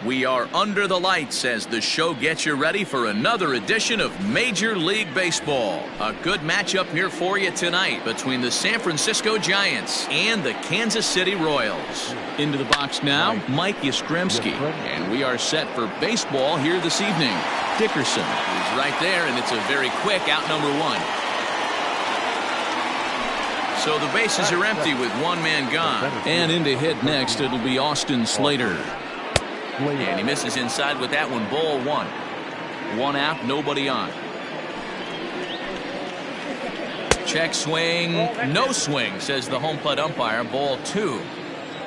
We are under the lights as the show gets you ready for another edition of Major League Baseball. A good matchup here for you tonight between the San Francisco Giants and the Kansas City Royals. Into the box now, Mike Yastrzemski. And we are set for baseball here this evening. Dickerson is right there, and it's a very quick out number one. So the bases are empty with one man gone. And in to hit next, it'll be Austin Slater. And he misses inside with that one. Ball one. One out, nobody on. Check swing. No swing, says the home plate umpire. Ball two.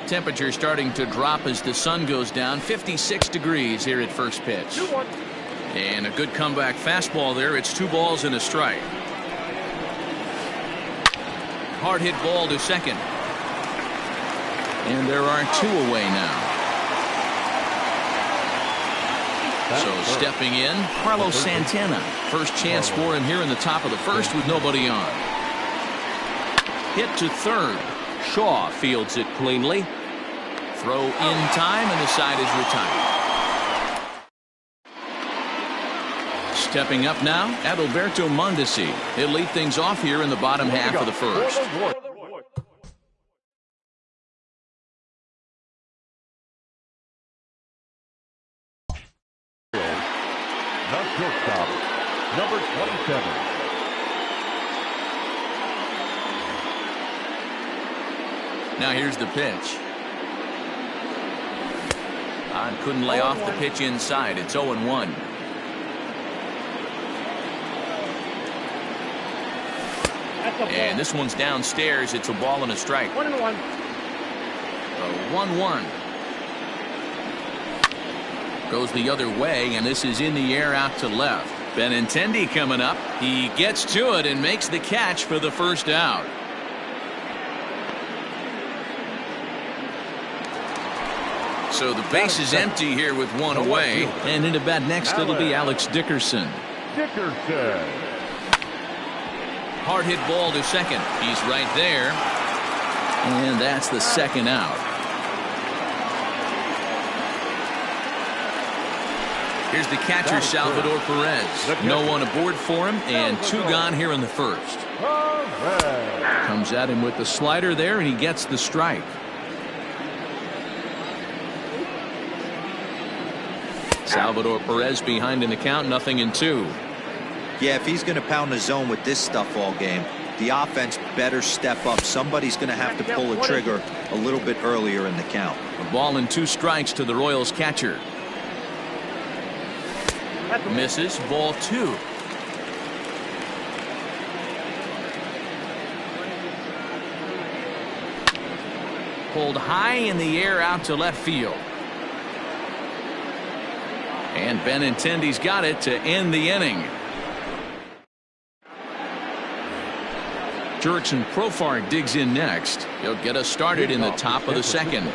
Temperature starting to drop as the sun goes down. 56 degrees here at first pitch. And a good comeback fastball there. It's 2 balls and a strike. Hard hit ball to second. And there are 2 away now. So stepping in, Carlos Santana. First chance for him here in the top of the first with nobody on. Hit to third. Shaw fields it cleanly. Throw in time, and the side is retired. Stepping up now, Adalberto Mondesi. He'll lead things off here in the bottom half of the first. Shortstop, number 27. Now here's the pitch. Couldn't lay off the pitch inside. It's 0-1. And this one's downstairs. It's a ball and a strike. 1-1. A 1-1. Goes the other way, and this is in the air out to left. Benintendi coming up. He gets to it and makes the catch for the first out. So the base is empty here with one away. And into bat next, it'll be Alex Dickerson. Hard hit ball to second. He's right there. And that's the second out. Here's the catcher, Salvador Perez. No one aboard for him, and 2 gone here in the first. Comes at him with the slider there, and he gets the strike. Salvador Perez behind in the count, 0-2. Yeah, if he's going to pound the zone with this stuff all game, the offense better step up. Somebody's going to have to pull a trigger a little bit earlier in the count. A ball and 2 strikes to the Royals catcher. Misses. Ball 2. Pulled high in the air out to left field. And Benintendi's got it to end the inning. Crawford digs in next. He'll get us started in the top of the second.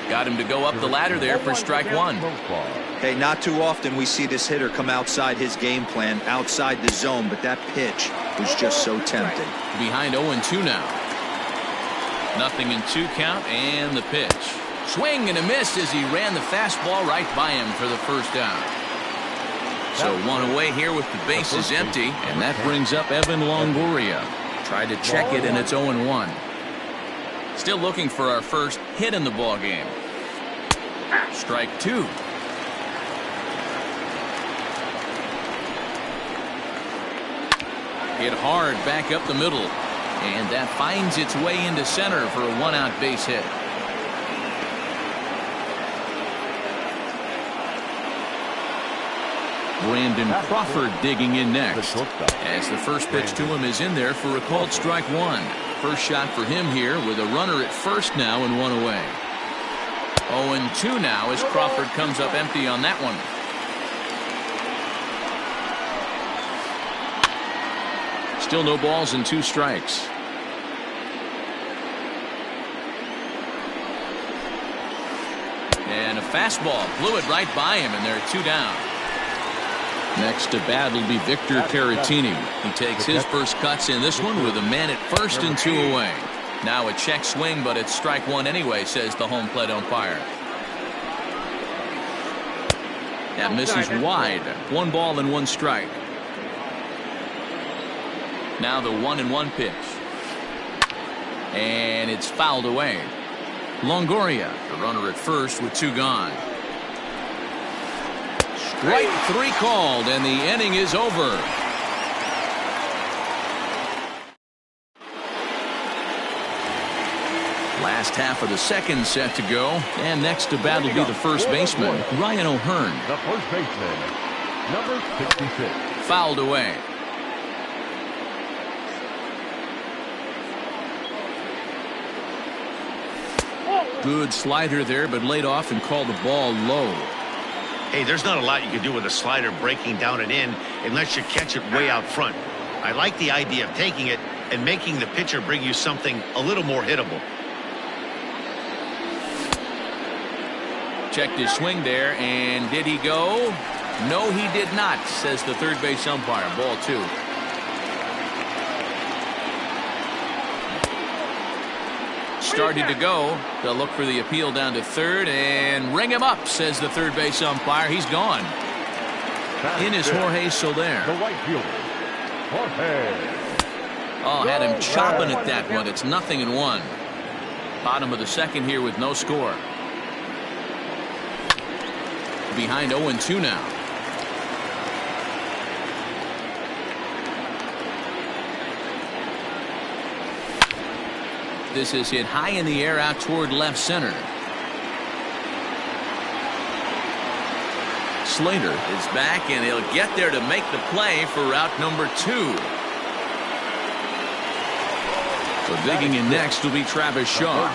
Got him to go up the ladder there for strike 1. Hey, not too often we see this hitter come outside his game plan, outside the zone, but that pitch was just so tempting. Behind 0-2 now. 0-2 count, and the pitch. Swing and a miss as he ran the fastball right by him for the first out. So one away here with the bases empty, and that brings up Evan Longoria. Tried to check it, and it's 0-1. Still looking for our first hit in the ball game. Strike 2. Hit hard back up the middle. And that finds its way into center for a one-out base hit. Brandon Crawford digging in next. As the first pitch to him is in there for a called strike one. First shot for him here with a runner at first now and one away. 0-2 now as Crawford comes up empty on that one. Still no balls and 2 strikes. And a fastball blew it right by him, and there are 2 down. Next to bat will be Victor Caratini. He takes his first cuts in this one with a man at first and 2 away. Now a check swing, but it's strike one anyway, says the home plate umpire. That misses wide. 1 ball and 1 strike. Now the 1-1 pitch. And it's fouled away. Longoria, the runner at first with 2 gone. Strike 3 called, and the inning is over. Last half of the second set to go, and next to bat will be the first baseman, Ryan O'Hearn. The first baseman, number 66. Fouled away. Good slider there, but laid off and called the ball low. Hey, there's not a lot you can do with a slider breaking down and in unless you catch it way out front. I like the idea of taking it and making the pitcher bring you something a little more hittable. Checked his swing there, and did he go? No, he did not, says the third base umpire. Ball 2. Started to go. They'll look for the appeal down to third and ring him up, says the third base umpire. He's gone. In is Jorge Soler. The right fielder, Jorge. Oh, had him chopping at that one. It's 0-1. Bottom of the second here with no score. Behind 0-2 now. This is hit high in the air out toward left center. Slater is back, and he'll get there to make the play for route number 2. So digging in next will be Travis Shaw.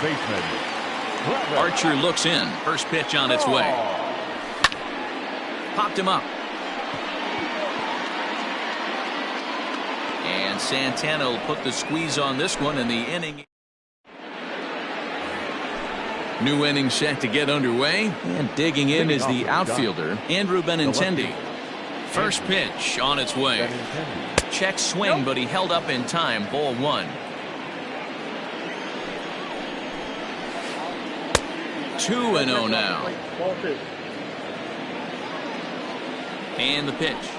Archer looks in. First pitch on its way. Popped him up. And Santana will put the squeeze on this one, and the inning. New inning set to get underway, and digging in is the outfielder, Andrew Benintendi. First pitch on its way. Check swing, but he held up in time. Ball 1. 2-0 now. And the pitch.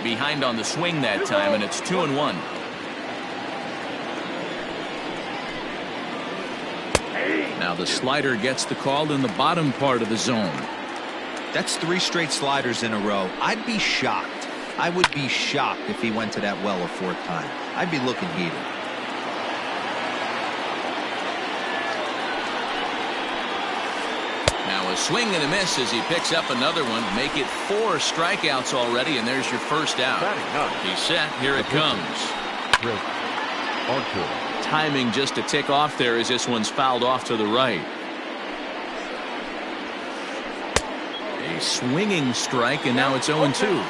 Behind on the swing that time, and it's 2-1. Now the slider gets the call in the bottom part of the zone. That's 3 straight sliders in a row. I'd be shocked. I would be shocked if he went to that well a 4th time. I'd be looking heated. Now a swing and a miss as he picks up another one. Make it 4 strikeouts already, and there's your first out. He's set. Here it comes. Timing just to tick off there as this one's fouled off to the right. A swinging strike, and now it's 0-2.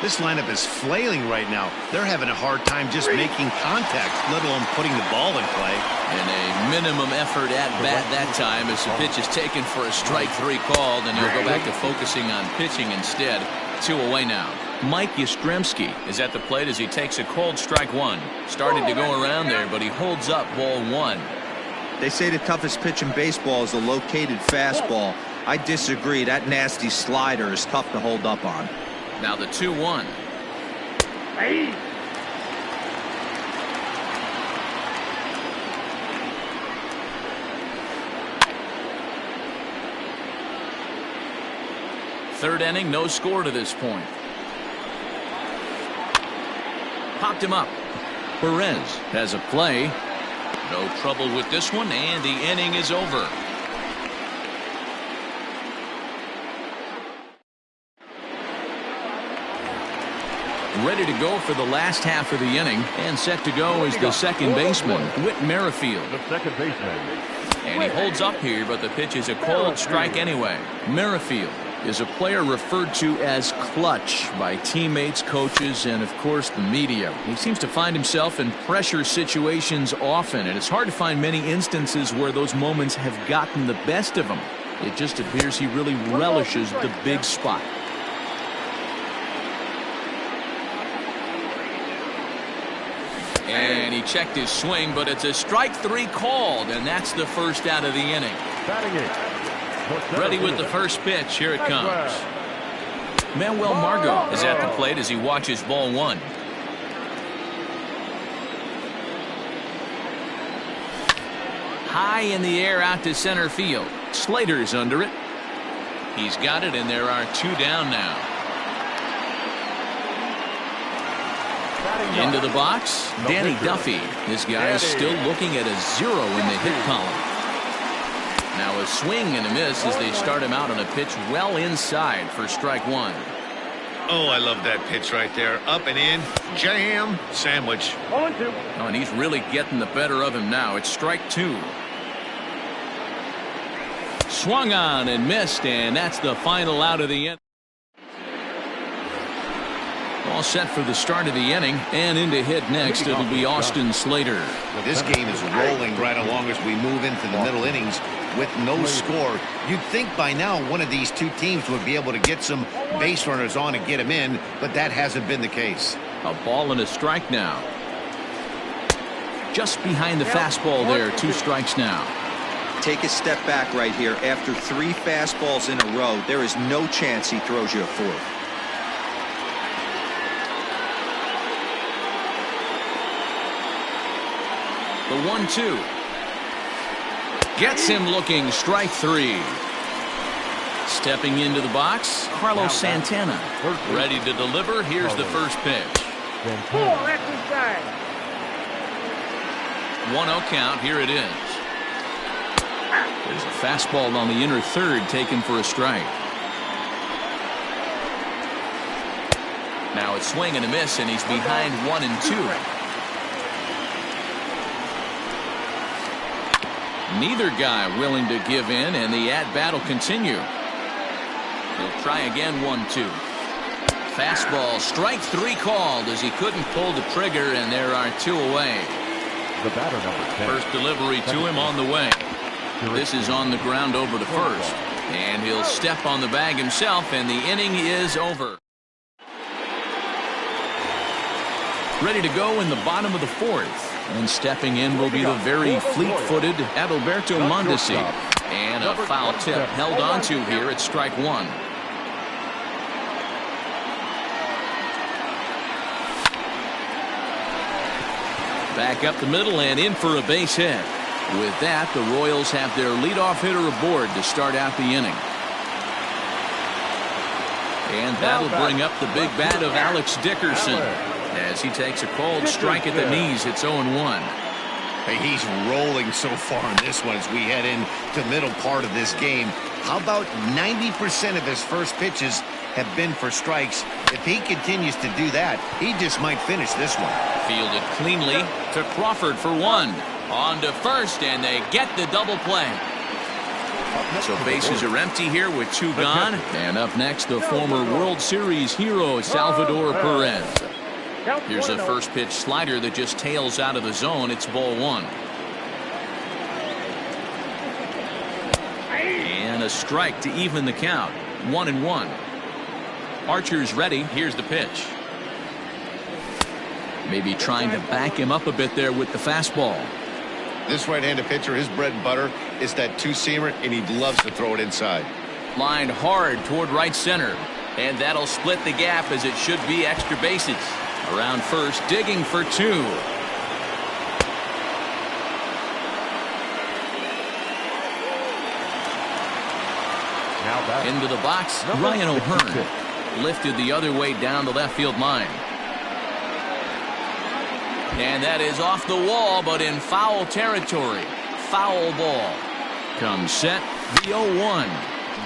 This lineup is flailing right now. They're having a hard time just making contact, let alone putting the ball in play. And a minimum effort at bat that time as the pitch is taken for a strike 3 called, and he'll go back to focusing on pitching instead. 2 away now. Mike Yastrzemski is at the plate as he takes a cold strike 1. Started to go around there, but he holds up ball 1. They say the toughest pitch in baseball is a located fastball. I disagree. That nasty slider is tough to hold up on. Now the 2-1. Third inning, no score to this point. popped him up. Perez has a play. No trouble with this one, and the inning is over. Ready to go for the last half of the inning, and set to go is the second baseman, Whit Merrifield. The second baseman. And he holds up here, but the pitch is a cold strike anyway. Merrifield is a player referred to as clutch by teammates, coaches, and of course the media. He seems to find himself in pressure situations often, and it's hard to find many instances where those moments have gotten the best of him. It just appears he really relishes the big spot. And he checked his swing, but it's a strike 3 called, and that's the first out of the inning. Batting it. Ready with the first pitch. Here it comes. Manuel Margot Is at the plate as he watches ball 1. High in the air out to center field. Slater's under it. He's got it, and there are 2 down now. Into the box, Danny Duffy. This guy is still looking at a 0 in the hit column. Now a swing and a miss as they start him out on a pitch well inside for strike 1. Oh, I love that pitch right there. Up and in. Jam. Sandwich. Oh, and he's really getting the better of him now. It's strike 2. Swung on and missed, and that's the final out of the inning. All set for the start of the inning, and in to hit next, it'll be Austin Slater. This game is rolling right along as we move into the middle innings with no score. You'd think by now one of these two teams would be able to get some base runners on and get them in, but that hasn't been the case. A ball and a strike now. Just behind the fastball there, 2 strikes now. Take a step back right here. After 3 fastballs in a row, there is no chance he throws you a 4th. The 1-2. Gets him looking, strike 3. Stepping into the box, Carlos Santana. Ready to deliver. Here's the first pitch. 1-0 count. Here it is. There's a fastball on the inner third taken for a strike. Now it's swing and a miss, and he's behind 1-2. Neither guy willing to give in, and the at-bat will continue. He'll try again. 1-2. Fastball, strike 3 called as he couldn't pull the trigger, and there are 2 away. The batter number 10. First delivery to him on the way. This is on the ground over to first, and he'll step on the bag himself, and the inning is over. Ready to go in the bottom of the 4th. And stepping in will be the very fleet-footed Adalberto Mondesi. And a foul tip held onto here at strike 1. Back up the middle and in for a base hit. With that, the Royals have their leadoff hitter aboard to start out the inning. And that'll bring up the big bat of Alex Dickerson. As he takes a cold strike at the knees, it's 0-1. Hey, he's rolling so far in this one as we head into the middle part of this game. How about 90% of his first pitches have been for strikes? If he continues to do that, he just might finish this one. Fielded cleanly to Crawford for 1. On to first, and they get the double play. So bases are empty here with 2 gone. And up next, the former World Series hero, Salvador Perez. Here's a first pitch slider that just tails out of the zone. It's ball 1. And a strike to even the count. 1-1. Archer's ready. Here's the pitch. Maybe trying to back him up a bit there with the fastball. This right-handed pitcher, his bread and butter is that 2-seamer, and he loves to throw it inside. Lined hard toward right center. And that'll split the gap as it should be extra bases. Around first, digging for 2. Now into the box, Ryan O'Hearn. Lifted the other way down the left field line. And that is off the wall, but in foul territory. Foul ball. Comes set, the 0-1.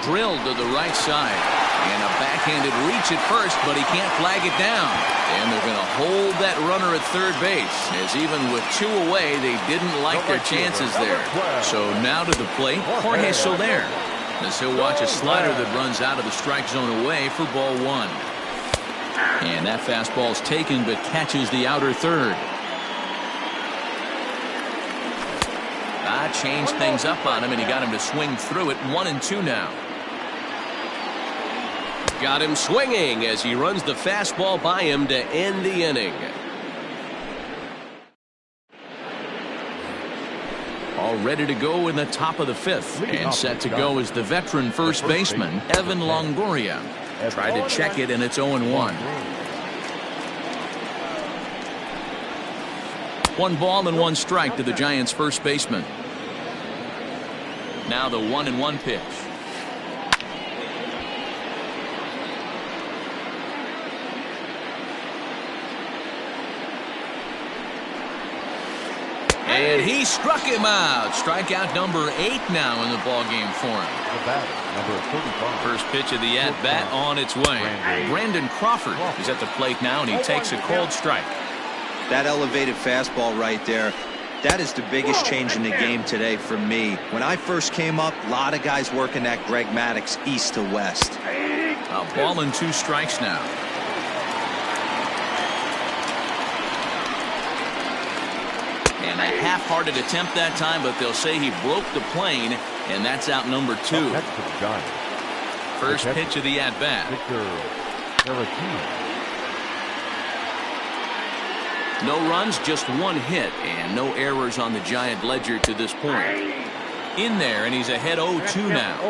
Drilled to the right side. And a backhanded reach at first, but he can't flag it down. And they're going to hold that runner at third base, as even with 2 away, they didn't like their chances there. So now to the plate, Jorge Soler, as he'll watch a slider that runs out of the strike zone away for ball 1. And that fastball's taken, but catches the outer third. Changed things up on him, and he got him to swing through it. 1-2 now. Got him swinging as he runs the fastball by him to end the inning. All ready to go in the top of the 5th. And set to go is the veteran first baseman, Evan Longoria. Tried to check it, and it's 0-1. 1 ball and 1 strike to the Giants first baseman. Now the 1-1 pitch. And he struck him out. Strikeout number 8 now in the ballgame for him. The batter, number 45. First pitch of the at-bat on its way. Brandon Crawford is at the plate now, and he takes a cold strike. That elevated fastball right there, that is the biggest change in the game today for me. When I first came up, a lot of guys working that Greg Maddux east to west. A ball and 2 strikes now. And a half-hearted attempt that time, but they'll say he broke the plane, and that's out number 2. First pitch of the at-bat. No runs, just 1 hit, and no errors on the Giant ledger to this point. In there, and he's ahead 0-2 now.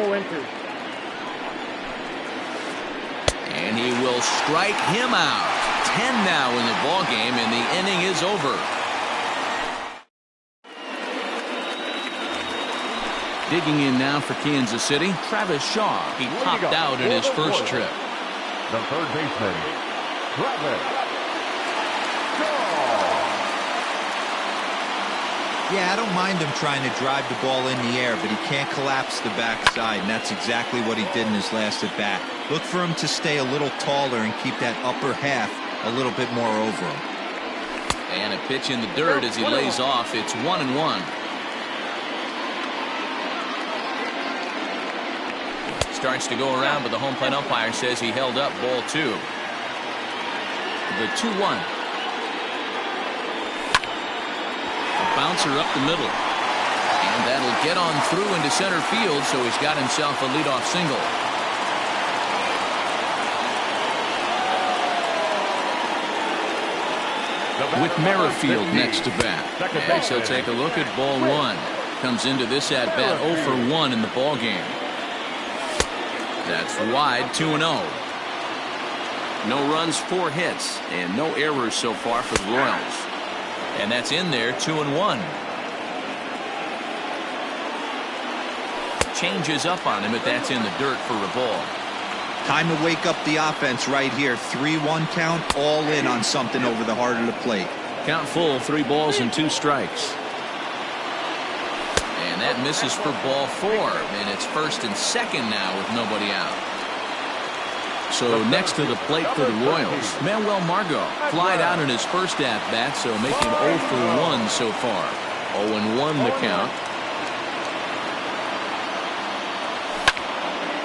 And he will strike him out. 10 now in the ballgame, and the inning is over. Digging in now for Kansas City, Travis Shaw. He popped out in his first trip. The third baseman, Travis. Yeah, I don't mind him trying to drive the ball in the air, but he can't collapse the backside, and that's exactly what he did in his last at-bat. Look for him to stay a little taller and keep that upper half a little bit more over him. And a pitch in the dirt as he lays off. It's 1-1. Starts to go around, but the home plate umpire says he held up ball 2. The 2-1. Bouncer up the middle, and that'll get on through into center field, so he's got himself a leadoff single. With Merrifield next to bat, as he'll take a look at ball 1. Comes into this at bat 0 for 1 in the ball game. That's wide, 2-0. No runs, 4 hits, and no errors so far for the Royals. And that's in there, 2-1. Changes up on him, but that's in the dirt for a ball. Time to wake up the offense right here. 3-1 count, all in on something over the heart of the plate. Count full, 3 balls and 2 strikes. And that misses for ball 4, and it's first and second now with nobody out. So next to the plate for the Royals, Manuel Margot flied out in his first at-bat, so making 0 for 1 so far. 0-1 the count.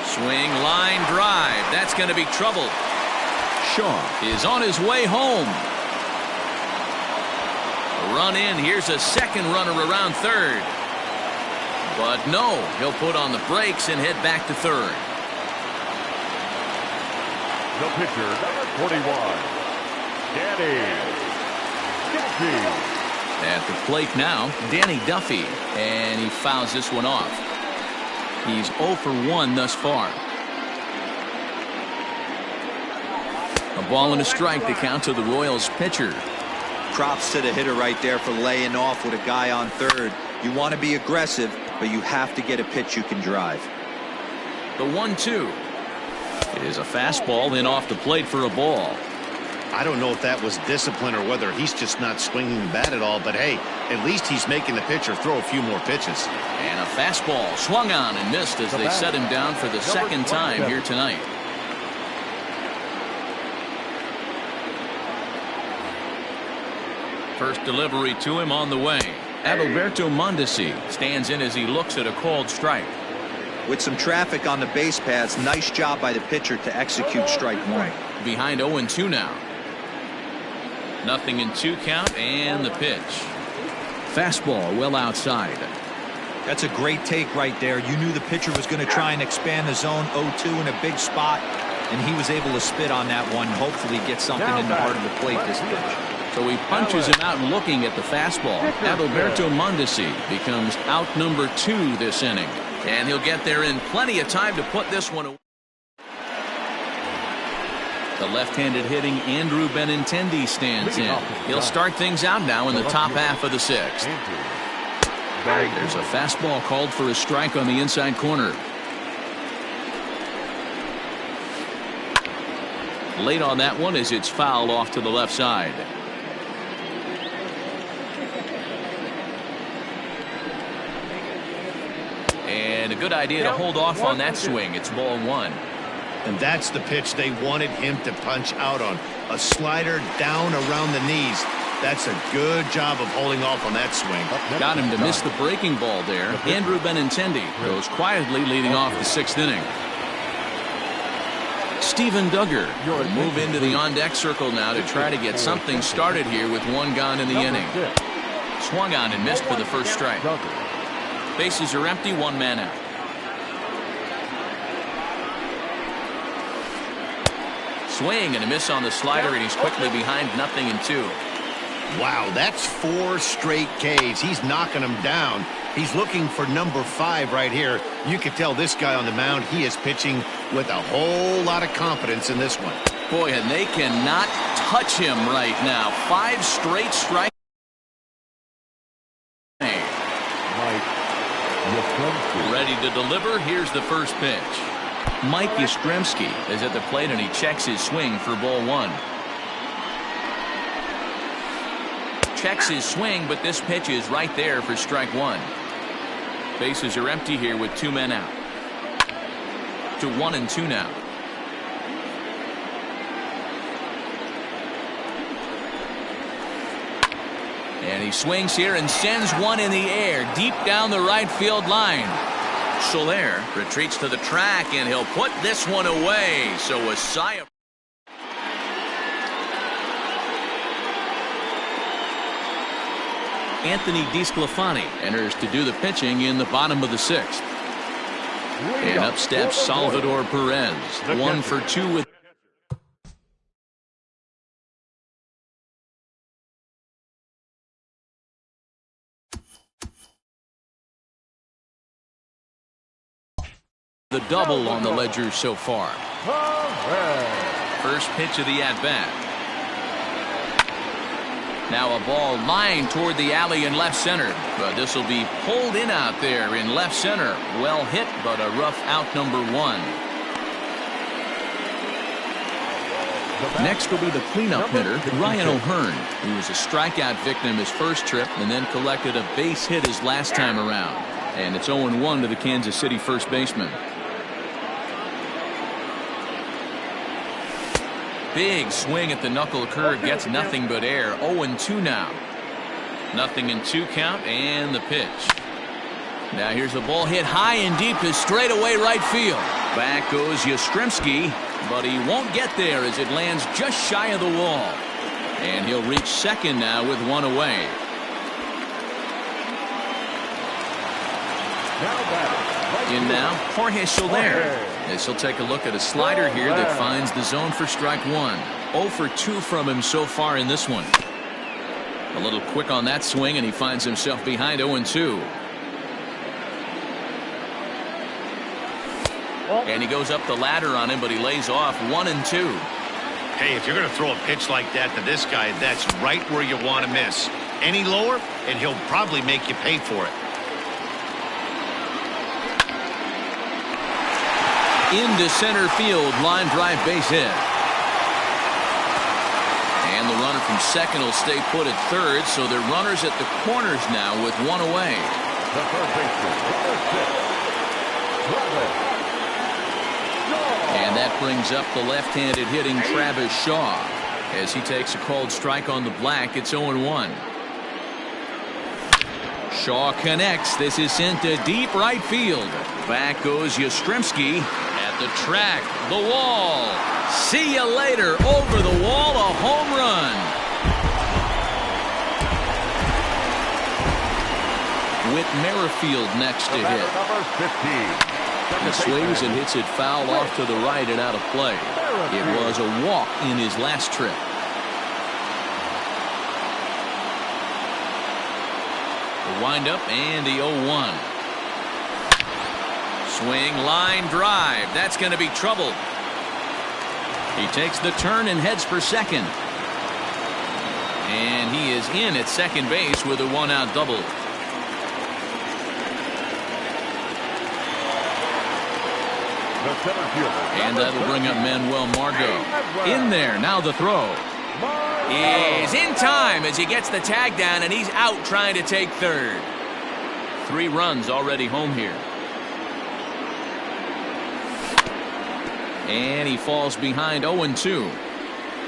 Swing, line drive. That's going to be trouble. Shaw is on his way home. A run in. Here's a second runner around third. But no, he'll put on the brakes and head back to third. The pitcher, number 41, Danny Duffy. At the plate now, Danny Duffy, and he fouls this one off. He's 0 for 1 thus far. A ball and a strike to count to the Royals pitcher. Props to the hitter right there for laying off with a guy on third. You want to be aggressive, but you have to get a pitch you can drive. The 1-2. It is a fastball, then off the plate for a ball. I don't know if that was discipline or whether he's just not swinging the bat at all, but hey, at least he's making the pitcher throw a few more pitches. And a fastball swung on and missed as they set him down for the second time here tonight. First delivery to him on the way. Adalberto Mondesi stands in as he looks at a called strike. With some traffic on the base paths, nice job by the pitcher to execute strike one. Behind 0-2 now. 0-2 count and the pitch. Fastball well outside. That's a great take right there. You knew the pitcher was going to try and expand the zone 0-2 in a big spot, and he was able to spit on that one. Hopefully get something in the heart of the plate this pitch. So he punches him out looking at the fastball. Adalberto Mondesi becomes out number 2 this inning. And he'll get there in plenty of time to put this one away. The left-handed hitting Andrew Benintendi stands in. He'll start things out now in the top half of the 6th. There's a fastball called for a strike on the inside corner. Late on that one as it's fouled off to the left side. And a good idea to hold off on that swing. It's ball 1. And that's the pitch they wanted him to punch out on. A slider down around the knees. That's a good job of holding off on that swing. Got him to miss the breaking ball there. Andrew Benintendi goes quietly leading off the 6th inning. Stephen Duggar will move into the on-deck circle now to try to get something started here with 1 gone in the inning. Swung on and missed for the first strike. Bases are empty, 1 man out. Swing and a miss on the slider, and he's quickly behind 0-2. Wow, that's 4 straight Ks. He's knocking them down. He's looking for number 5 right here. You can tell this guy on the mound, he is pitching with a whole lot of confidence in this one. Boy, and they cannot touch him right now. 5 straight strikes. Ready to deliver. Here's the first pitch. Mike Yastrzemski is at the plate, and he checks his swing for ball 1. Checks his swing, but this pitch is right there for strike 1. Bases are empty here with 2 men out. To 1-2 now. And he swings here and sends one in the air deep down the right field line. Soler retreats to the track, and he'll put this one away. So a sigh of... Anthony DiSclafani enters to do the pitching in the bottom of the 6th. And up steps Salvador Perez. 1 for 2 with... the double on the ledger so far. First pitch of the at-bat. Now a ball lined toward the alley in left center, but this will be pulled in out there in left center. Well hit, but a rough out number 1. Next will be the cleanup hitter, Ryan O'Hearn, who was a strikeout victim his first trip and then collected a base hit his last time around. And it's 0-1 to the Kansas City first baseman. Big swing at the knuckle curve, gets nothing but air. 0-2 now. 0-2 count, and the pitch. Now here's a ball hit high and deep to straightaway right field. Back goes Yastrzemski, but he won't get there as it lands just shy of the wall. And he'll reach second now with 1 away. In now, Jorge Soler. As he'll take a look at a slider here that finds the zone for strike 1. 0 for 2 from him so far in this one. A little quick on that swing, and he finds himself behind 0-2. And he goes up the ladder on him, but he lays off 1-2. Hey, if you're going to throw a pitch like that to this guy, that's right where you want to miss. Any lower, and he'll probably make you pay for it. Into center field, line drive base hit. from second will stay put at third, so they're runners at the corners now with one away. The third baseman, number 6, Travis Shaw. And that brings up the left-handed hitting Travis Shaw. As he takes a called strike on the black, it's 0-1. Shaw connects. This is sent to deep right field. Back goes Yastrzemski at the track, the wall. See you later. Over the wall, a home run. With Merrifield next to hit. Number 15. He swings and hits it foul off to the right and out of play. It was a walk in his last trip. The windup and the 0-1. Swing, line drive. That's going to be trouble. He takes the turn and heads for second. And he is in at second base with a one-out double. And that'll bring up Manuel Margot. In there, now the throw. Is in time as he gets the tag down, and he's out trying to take third. 3 runs already home here. And he falls behind 0-2.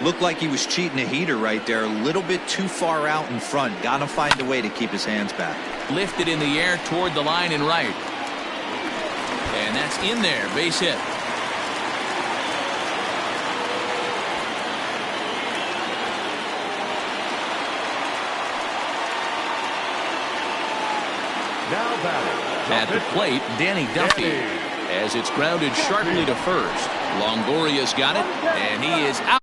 Looked like he was cheating a heater right there. A little bit too far out in front. Gotta find a way to keep his hands back. Lifted in the air toward the line and right. And that's in there. Base hit. Now batting. At the plate, Danny Duffy. As it's grounded sharply to first. Longoria's got it, and he is out.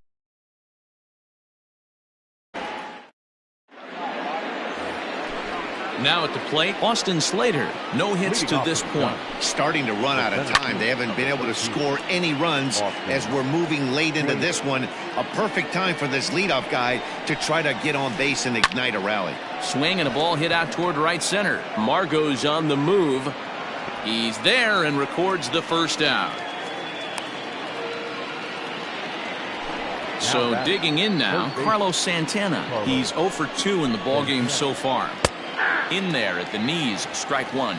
Now at the plate, Austin Slater. No hits to this point. Starting to run out of time. They haven't been able to score any runs as we're moving late into this one. A perfect time for this leadoff guy to try to get on base and ignite a rally. Swing and a ball hit out toward right center. Margot's on the move. He's there and records the first out. So digging in now, Carlos Santana. He's 0 for 2 in the ballgame so far. In there at the knees, strike one.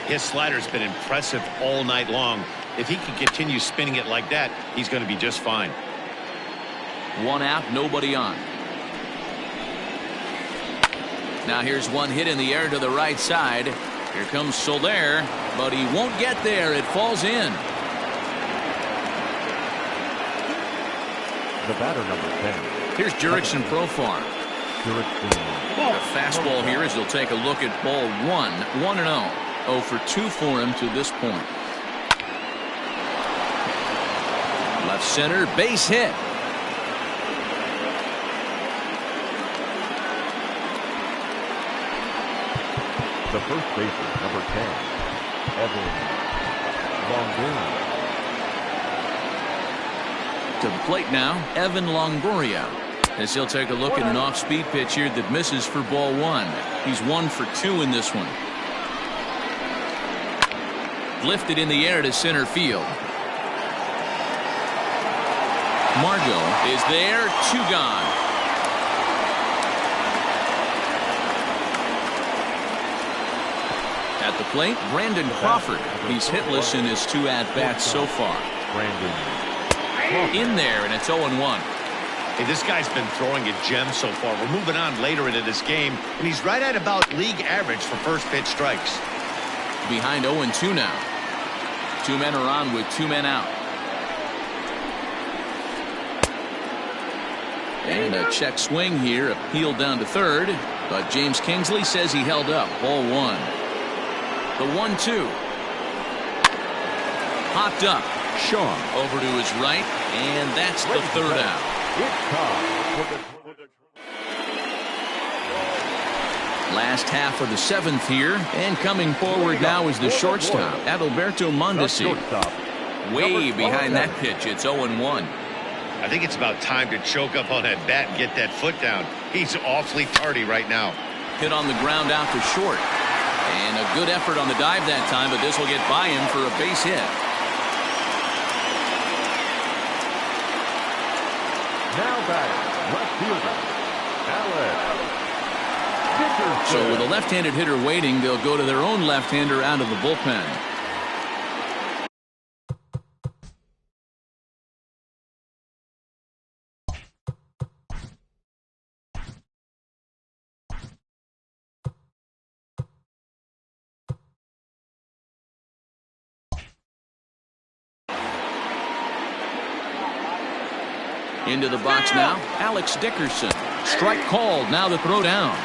His slider's been impressive all night long. If he can continue spinning it like that, he's going to be just fine. 1 out, nobody on. Now here's one hit in the air to the right side. Here comes Soler, but he won't get there. It falls in. The batter, number 10. Here's Jurickson Profar. A fastball here as he'll take a look at ball 1. 1-0. 0 for 2 for him to this point. Left center, base hit. The first baseman, number 10, Evan Longoria. To the plate now, Evan Longoria. As he'll take a look at an off-speed pitch here that misses for ball 1. He's 1 for 2 in this one. Lifted in the air to center field. Margot is there, 2 gone. At the plate, Brandon Crawford. He's hitless in his 2 at-bats so far. In there, and it's 0-1. Hey, this guy's been throwing a gem so far. We're moving on later into this game, and he's right at about league average for first pitch strikes. Behind 0-2 now. 2 men are on with 2 men out. And a check swing here, appealed down to third, but James Kingsley says he held up. Ball 1. The 1-2. Hopped up. Shaw over to his right, and that's the third out. Last half of the 7th here, and coming forward now is the shortstop, Adalberto Mondesi. Way behind that pitch, it's 0-1. I think it's about time to choke up on that bat and get that foot down. He's awfully tardy right now. Hit on the ground out to short. And a good effort on the dive that time, but this will get by him for a base hit. Now batting, left fielder, Dickerson. So with a left-handed hitter waiting, they'll go to their own left-hander out of the bullpen. Into the box now, Alex Dickerson. Strike called, now the throw down.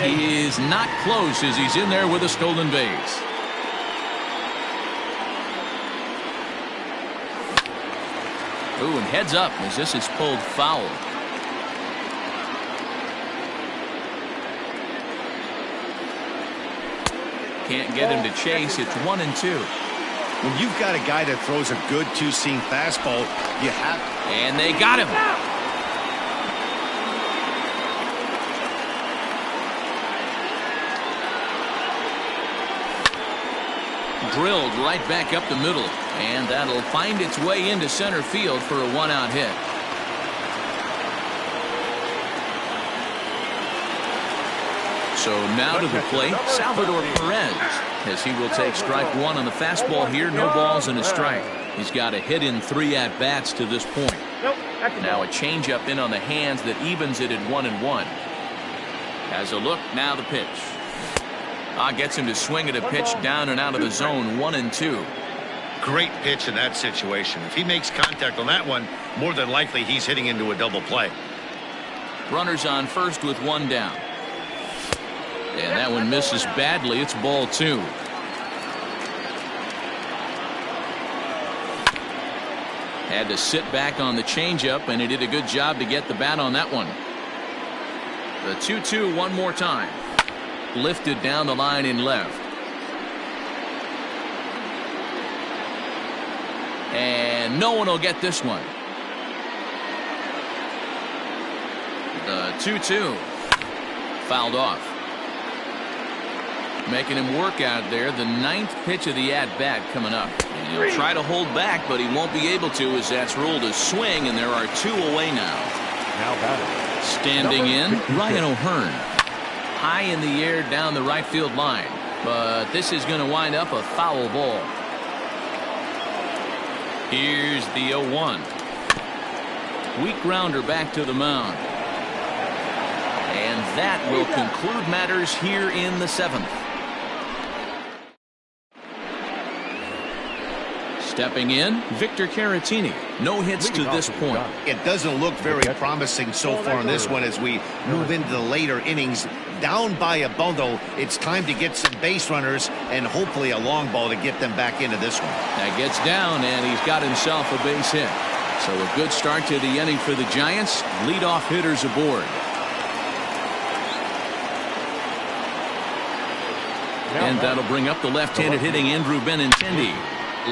He is not close as he's in there with a stolen base. Ooh, and heads up as this is pulled foul. Can't get him to chase. It's 1-2. When you've got a guy that throws a good two-seam fastball, you have... And they got him. Drilled right back up the middle. And that'll find its way into center field for a one-out hit. So now to the plate, Salvador Perez, as he will take strike one on the fastball here. No balls and a strike. He's got a hit in 3 at-bats to this point. Now a changeup in on the hands that evens it at 1-1. Has a look, now the pitch. Gets him to swing at a pitch down and out of the zone, 1-2. Great pitch in that situation. If he makes contact on that one, more than likely he's hitting into a double play. Runners on first with 1 down. And that one misses badly. It's ball 2. Had to sit back on the changeup, and he did a good job to get the bat on that one. The 2-2 one more time. Lifted down the line in left. And no one will get this one. The 2-2 fouled off. Making him work out there. The 9th pitch of the at-bat coming up. And he'll try to hold back, but he won't be able to, as that's ruled a swing, and there are 2 away now. Standing in, Ryan O'Hearn. High in the air down the right field line. But this is going to wind up a foul ball. Here's the 0-1. Weak grounder back to the mound. And that will conclude matters here in the 7th. Stepping in, Victor Caratini. No hits to this point. It doesn't look very promising so far in this one as we move into the later innings. Down by a bundle, it's time to get some base runners and hopefully a long ball to get them back into this one. That gets down, and he's got himself a base hit. So a good start to the inning for the Giants. Leadoff hitters aboard. And that'll bring up the left-handed hitting Andrew Benintendi.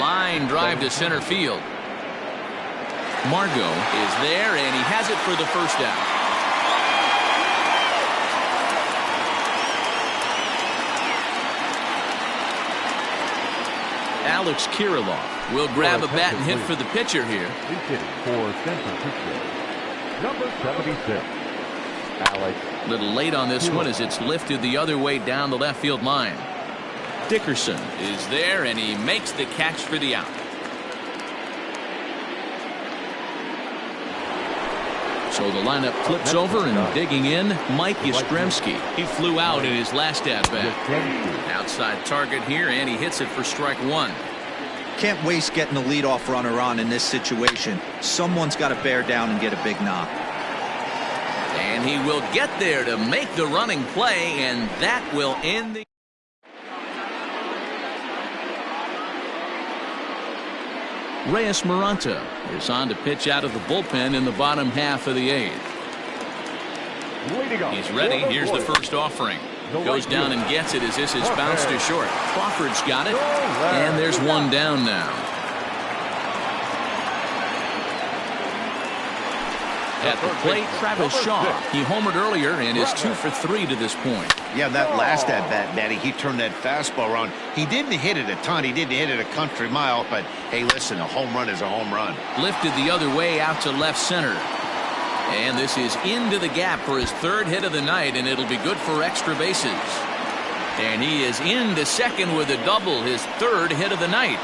Line drive to center field. Margot is there, and he has it for the first out. Alex Kirilloff will grab a bat and hit for the pitcher here. For San Francisco, number 76, Alex. Little late on this one as it's lifted the other way down the left field line. Dickerson is there, and he makes the catch for the out. So the lineup flips over, and digging in, Mike Yastrzemski. He flew out in his last at-bat. Outside target here, and he hits it for strike 1. Can't waste getting the leadoff runner on in this situation. Someone's got to bear down and get a big knock. And he will get there to make the running play, and that will end the... Reyes Maranta is on to pitch out of the bullpen in the bottom half of the 8th. He's ready. Here's the first offering. Goes down and gets it as this is bounced to short. Crawford's got it, and there's 1 down now. At the plate, Travis Shaw. He homered earlier and is 2 for 3 to this point. Yeah, that last at-bat, Matty, he turned that fastball around. He didn't hit it a ton. He didn't hit it a country mile, but hey, listen, a home run is a home run. Lifted the other way out to left center. And this is into the gap for his third hit of the night, and it'll be good for extra bases. And he is into second with a double, his third hit of the night.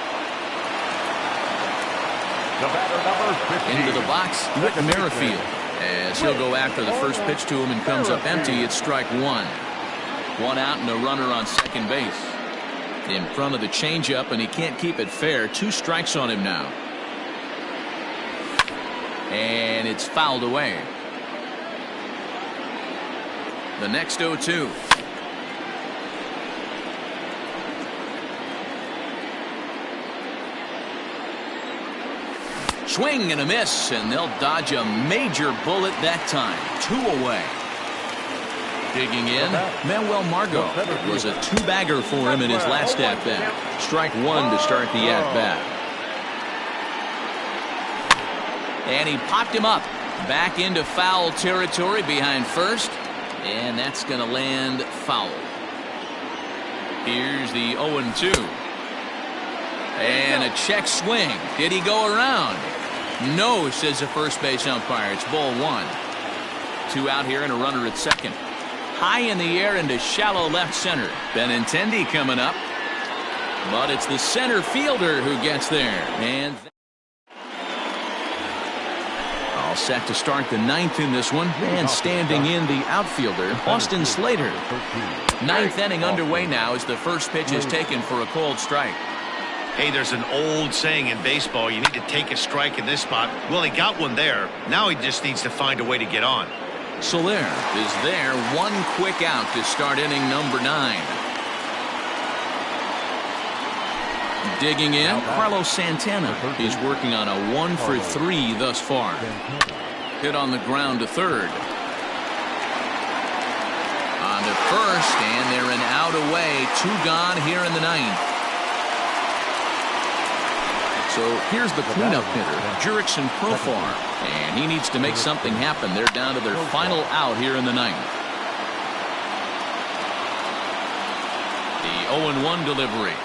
The batter, number 15. Into the box, Whit Merrifield, as he'll go after the first pitch to him and comes up empty. It's strike one. One out and a runner on second base. In front of the changeup, and he can't keep it fair. 2 strikes on him now. And it's fouled away. The next 0-2. Swing and a miss, and they'll dodge a major bullet that time. 2 away. Digging in, Manuel Margot. It was a 2-bagger for him in his last at-bat. Strike 1 to start the at-bat. And he popped him up. Back into foul territory behind first. And that's going to land foul. Here's the 0-2. And a check swing. Did he go around? No, says the first base umpire. It's ball 1. 2 out here and a runner at second. High in the air into shallow left center. Benintendi coming up. But it's the center fielder who gets there. And all set to start the 9th in this one. And standing in the outfielder, Austin Slater. 9th inning underway now as the first pitch is taken for a cold strike. Hey, there's an old saying in baseball, you need to take a strike in this spot. Well, he got one there. Now he just needs to find a way to get on. Soler is there. 1 quick out to start inning number 9. Digging in, Carlos Santana. He's working on a 1 for 3 thus far. Hit on the ground to third. On to first, and they're an out away. 2 gone here in the 9th. So here's the cleanup hitter, Crawford, and he needs to make something happen. They're down to their final out here in the 9th. The 0-1 delivery.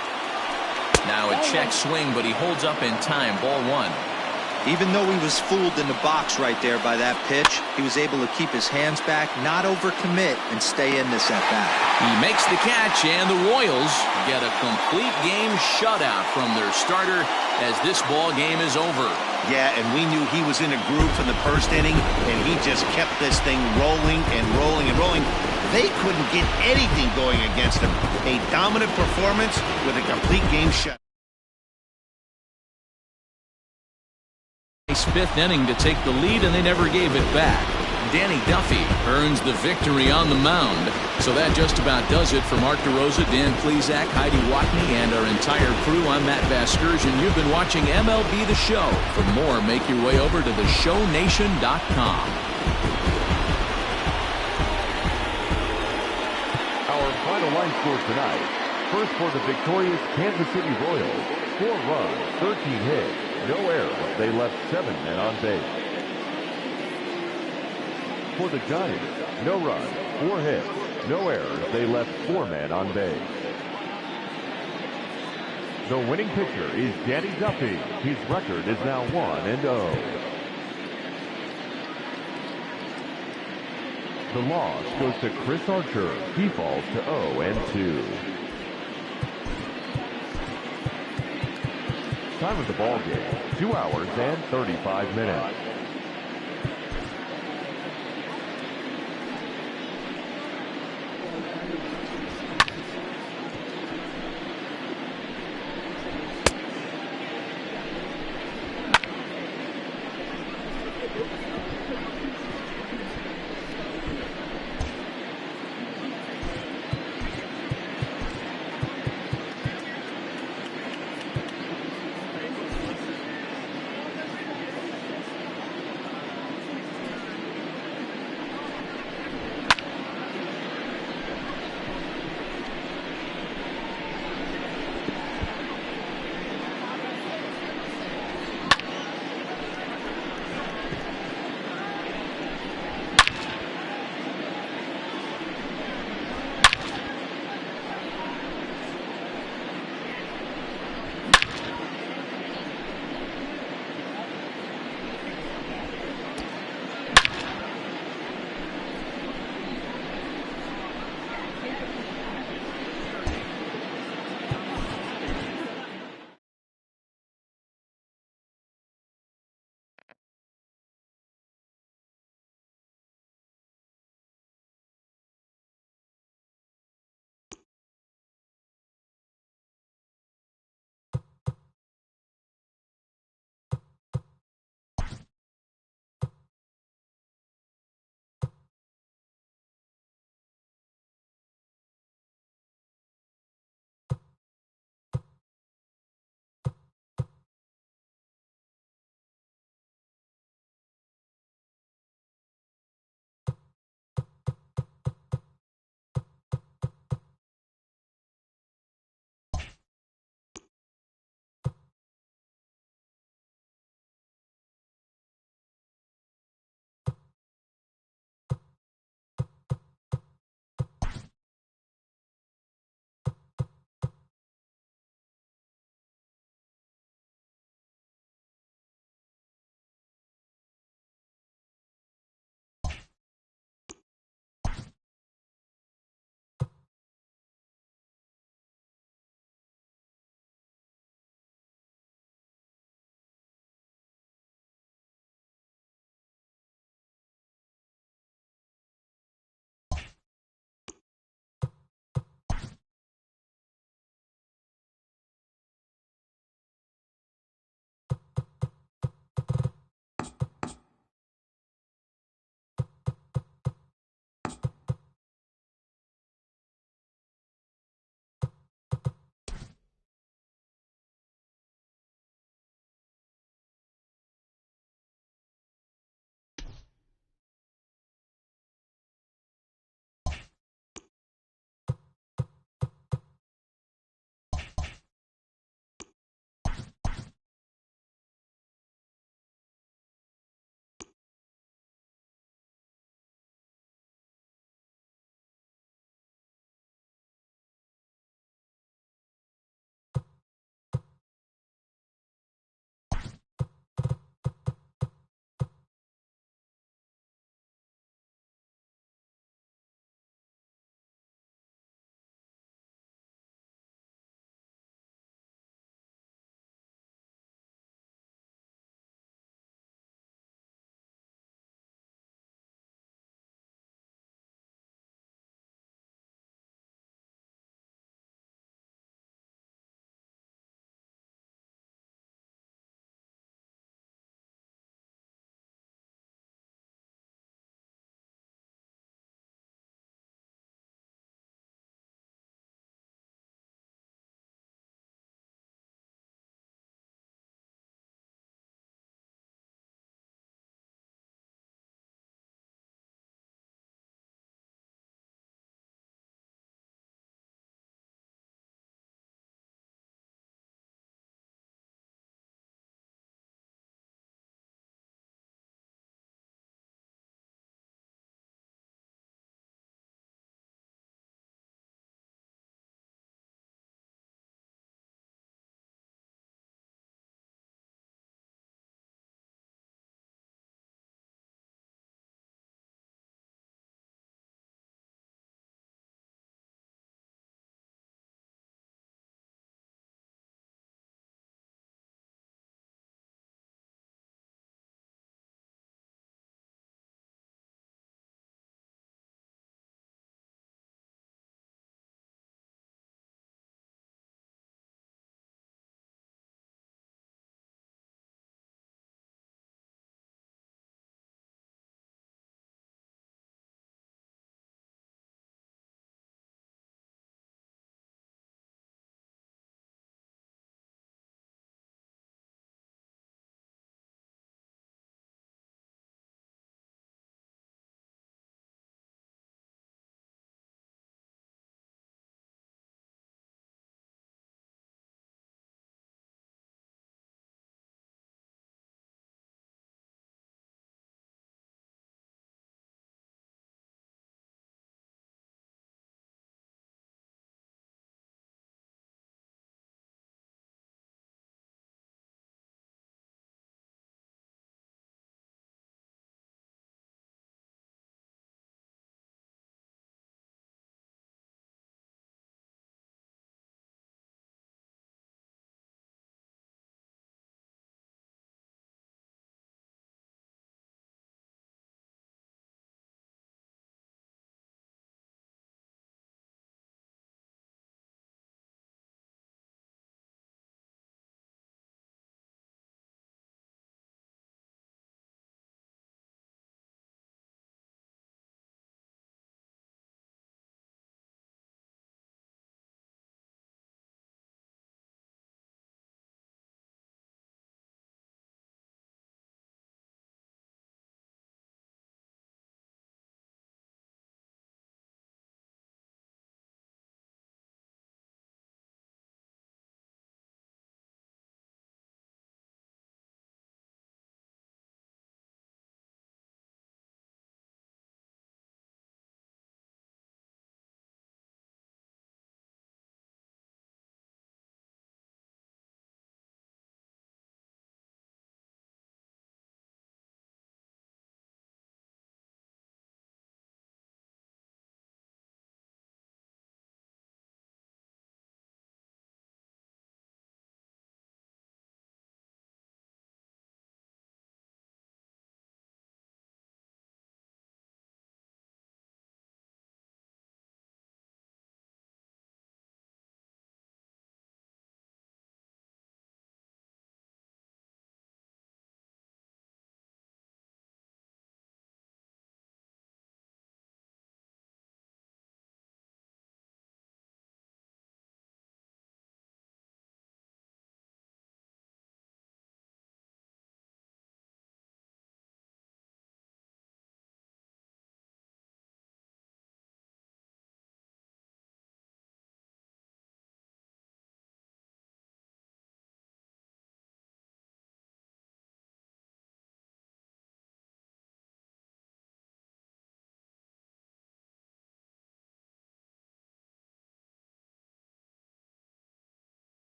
Now a check swing, but he holds up in time. Ball 1. Even though he was fooled in the box right there by that pitch, he was able to keep his hands back, not overcommit, and stay in this at-bat. He makes the catch, and the Royals get a complete game shutout from their starter as this ball game is over. Yeah, and we knew he was in a groove from the first inning, and he just kept this thing rolling and rolling and rolling. They couldn't get anything going against him. A dominant performance with a complete game shutout. 5th inning to take the lead, and they never gave it back. Danny Duffy earns the victory on the mound. So that just about does it for Mark DeRosa, Dan Plesac, Heidi Watney, and our entire crew. I'm Matt Vasgersian. You've been watching MLB The Show. For more, make your way over to theshownation.com. Our final line score tonight. First for the victorious Kansas City Royals. 4 runs, 13 hits, no errors. They left 7 men on base. For the Giants, no runs, 4 hits, no errors. They left 4 men on base. The winning pitcher is Danny Duffy. His record is now 1-0. The loss goes to Chris Archer. He falls to 0-2. Time of the ball game, 2 hours and 35 minutes.